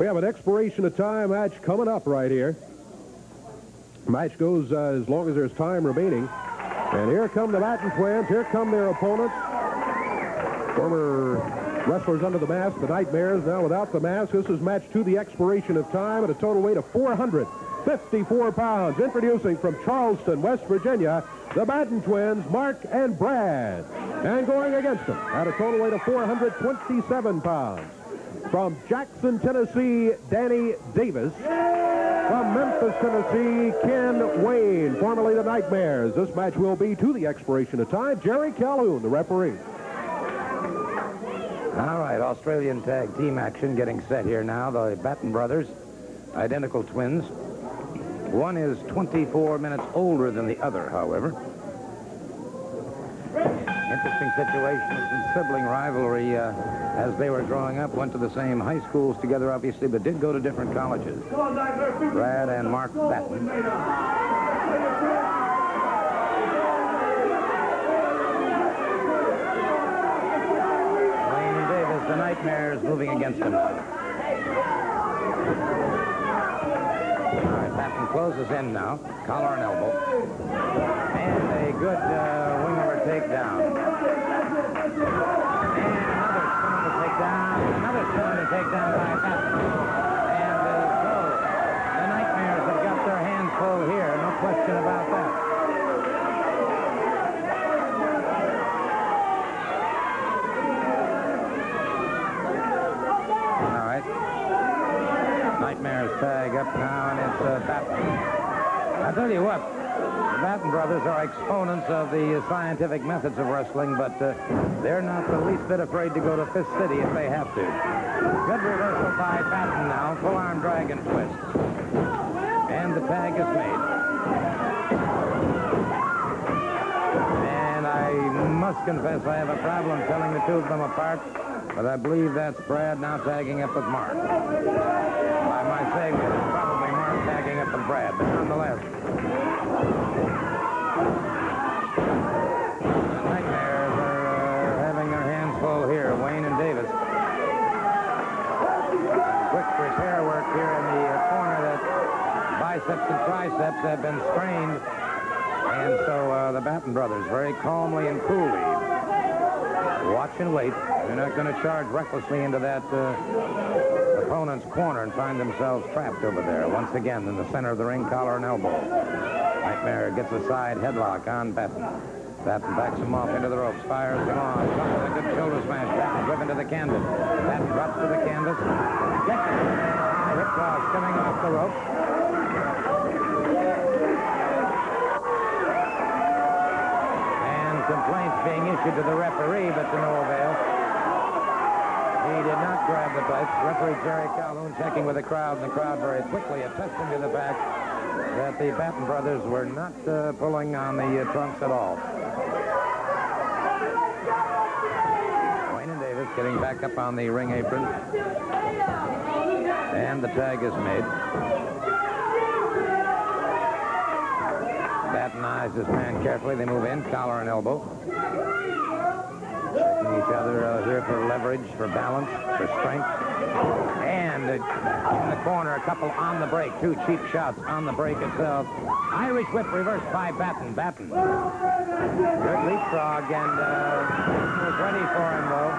We have an expiration of time match coming up right here. Match goes as long as there's time remaining. And here come the Batten twins. Here come their opponents. Former wrestlers under the mask, the Nightmares, now without the mask. This is match to the expiration of time at a total weight of 454 pounds. Introducing from Charleston, West Virginia, the Batten twins, Mark and Brad. And going against them at a total weight of 427 pounds. From Jackson, Tennessee, Danny Davis. From Memphis, Tennessee, Ken Wayne, formerly the Nightmares. This match will be to the expiration of time. Jerry Calhoun, the referee. All right, Australian tag team action getting set here now. The Batten Brothers, identical twins. One is 24 minutes older than the other, however. Interesting situation. Some sibling rivalry as they were growing up. Went to the same high schools together, obviously, but did go to different colleges. Brad and Mark Batten. Wayne and Davis, the Nightmares, moving against him. All right, Batten closes in now. Collar and elbow. And a good wing over takedown. Another spin to take down by Batten. And so the Nightmares have got their hands full here. No question about that. All right. Nightmares tag up now, and it's Batten. I'll tell you what. The Batten Brothers are exponents of the scientific methods of wrestling, but they're not the least bit afraid to go to Fist City if they have to. Good reversal by Batten now. Full-arm dragon twist. And the tag is made. And I must confess I have a problem telling the two of them apart, but I believe that's Brad now tagging up with Mark. I might say it's probably Mark tagging up with Brad, but nonetheless. The Nightmares are having their hands full here. Wayne and Davis. Quick repair work here in the corner. That biceps and triceps have been strained. And so the Batten Brothers very calmly and coolly watch and wait. They're not going to charge recklessly into that opponent's corner and find themselves trapped over there. Once again, in the center of the ring, collar and elbow. Nightmare gets a side headlock on Batten. Batten backs him off into the ropes, fires him on. Comes with a good shoulder smash. Batten driven to the canvas. Batten drops to the canvas. Gets it. Hip toss coming off the ropes. And complaints being issued to the referee, but to no avail. He did not grab the place. Referee Jerry Calhoun checking with the crowd, and the crowd very quickly attesting to the fact that the Batten Brothers were not pulling on the trunks at all. Wayne and Davis getting back up on the ring apron. And the tag is made. Batten eyes this man carefully. They move in, collar and elbow. Checking each other here for leverage, for balance, for strength. And in the corner, a couple on the break. Two cheap shots on the break itself. Irish whip reversed by Batten. Batten. Good leapfrog, and was ready for him, though.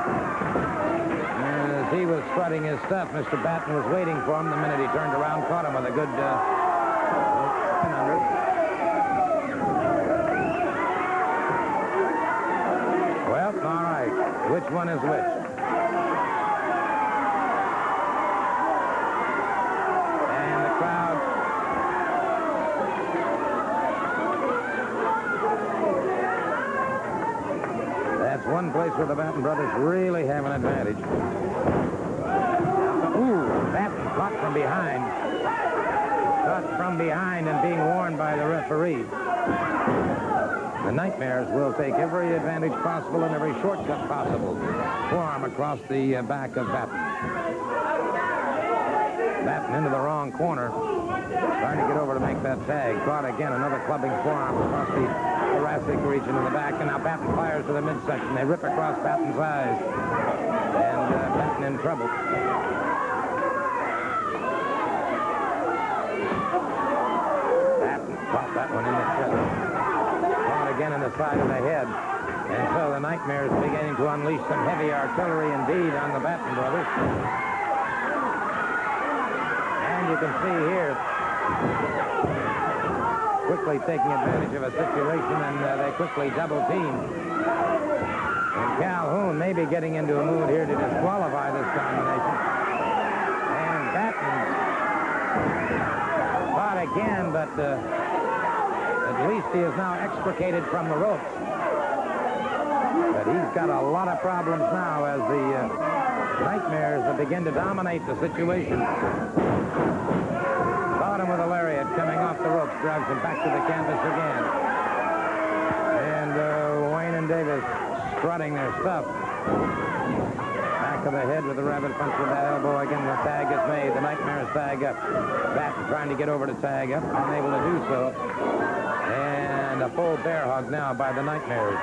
And as he was strutting his stuff, Mr. Batten was waiting for him. The minute he turned around, caught him with a good spin under. Well, all right. Which one is which? One place where the Batten Brothers really have an advantage. Ooh, Batten caught from behind. Caught from behind and being warned by the referee. The Nightmares will take every advantage possible and every shortcut possible. Forearm across the back of Batten. Batten into the wrong corner. Trying to get over to make that tag. Caught again, another clubbing forearm across the thoracic region of the back, and now Batten fires to the midsection. They rip across Batten's eyes, and Batten in trouble. side of the head. And so the Nightmares beginning to unleash some heavy artillery indeed on the Batten Brothers. And you can see here, quickly taking advantage of a situation, and they quickly double team. And Calhoun may be getting into a mood here to disqualify this combination. And Battens fought again, but at least he is now extricated from the ropes. But he's got a lot of problems now as the Nightmares begin to dominate the situation. Caught him with a lariat coming off the ropes, drives him back to the canvas again. And Wayne and Davis strutting their stuff. Back of the head with the rabbit punch with that elbow. Again, the tag is made. The Nightmares tag up. Batten trying to get over to tag up, unable to do so. And a full bear hug now by the Nightmares.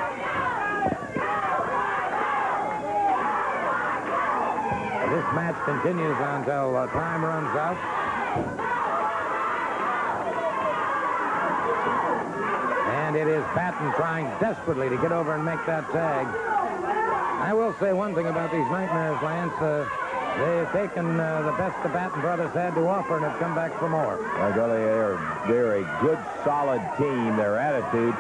This match continues until time runs out. And it is Batten trying desperately to get over and make that tag. I will say one thing about these Nightmares, Lance. They've taken the best the Batten Brothers had to offer and have come back for more. They're a good, solid team. Their attitude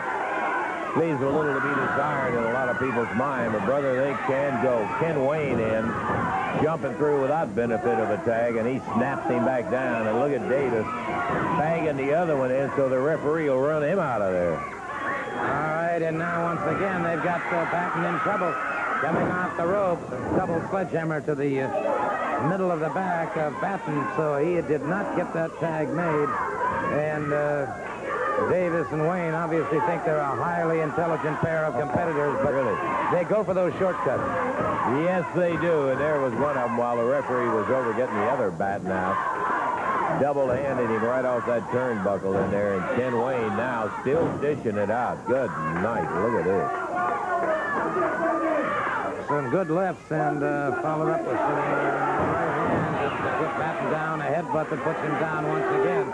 leaves a little to be desired in a lot of people's mind. But, brother, they can go. Ken Wayne in, jumping through without benefit of a tag, and he snaps him back down. And look at Davis tagging the other one in so the referee will run him out of there. All right, and now once again they've got Batten in trouble. Coming off the ropes, a double sledgehammer to the middle of the back of Batten, so he did not get that tag made. And Davis and Wayne obviously think they're a highly intelligent pair of competitors, but really, they go for those shortcuts. Yes, they do, and there was one of them while the referee was over getting the other Batten out. Double-handed him right off that turnbuckle in there, and Ken Wayne now still dishing it out. Good night. Look at this. Some good lefts and followed up with some right hand just to put Batten down, a headbutt that puts him down once again.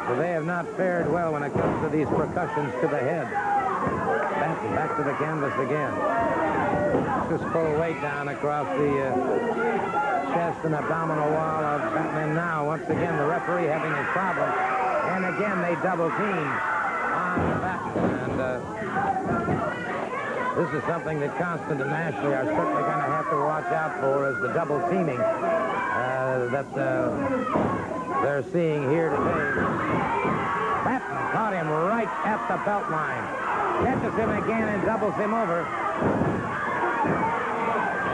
So they have not fared well when it comes to these percussions to the head. Batten back to the canvas again. Just full weight down across the chest and abdominal wall of Batten. And now, once again, the referee having his problem. And again, they double team on Batten. And this is something that Constant and Ashley are certainly going to have to watch out for, is the double teaming that they're seeing here today. Batten caught him right at the belt line. Catches him again and doubles him over.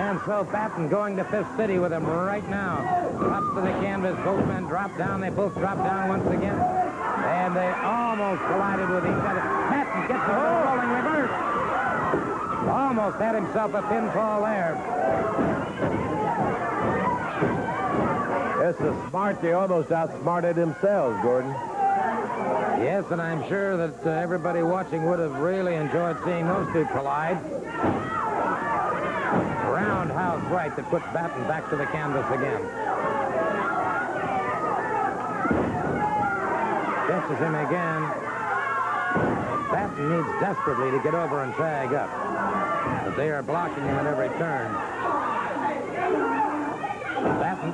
And so Batten going to Fifth City with him right now. Up to the canvas. Both men drop down. They both drop down once again. And they almost collided with each other. Batten gets a rolling reverse. Almost had himself a pinfall there. It's so smart, they almost outsmarted themselves, Gordon. Yes, and I'm sure that everybody watching would have really enjoyed seeing those two collide. Roundhouse right that puts Batten back to the canvas again. Catches him again. Batten needs desperately to get over and tag up. But they are blocking him at every turn. Batten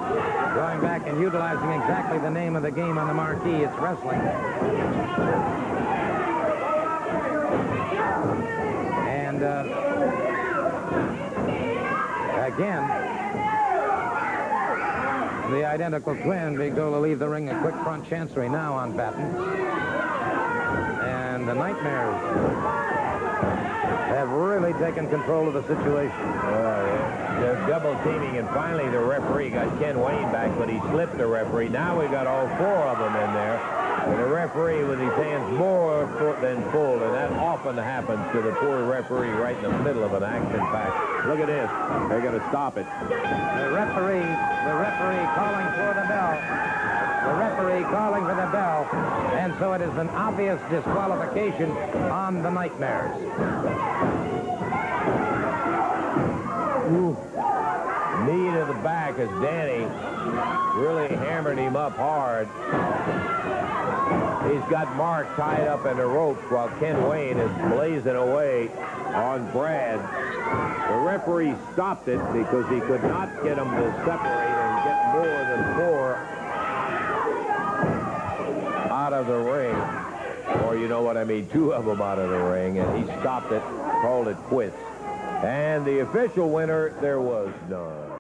going back and utilizing exactly the name of the game on the marquee. It's wrestling. And again, the identical twin, Big Dola, leave the ring. A quick front chancery now on Batten. And the Nightmares have really taken control of the situation. They're double teaming, and finally the referee got Ken Wayne back, but he slipped the referee. Now we got all four of them in there. And the referee with his hands more than full, and that often happens to the poor referee right in the middle of an action-packed. Look at this. They're going to stop it. The referee calling for the bell. The referee calling for the bell. And so it is an obvious disqualification on the Nightmares. Ooh. knee to the back as Danny really hammered him up hard. He's got Mark tied up in the ropes while Ken Wayne is blazing away on Brad. The referee stopped it because he could not get them to separate and get more than 4 out of the ring. Or you know what I mean, 2 of them out of the ring. And he stopped it, called it quits. And the official winner, there was none.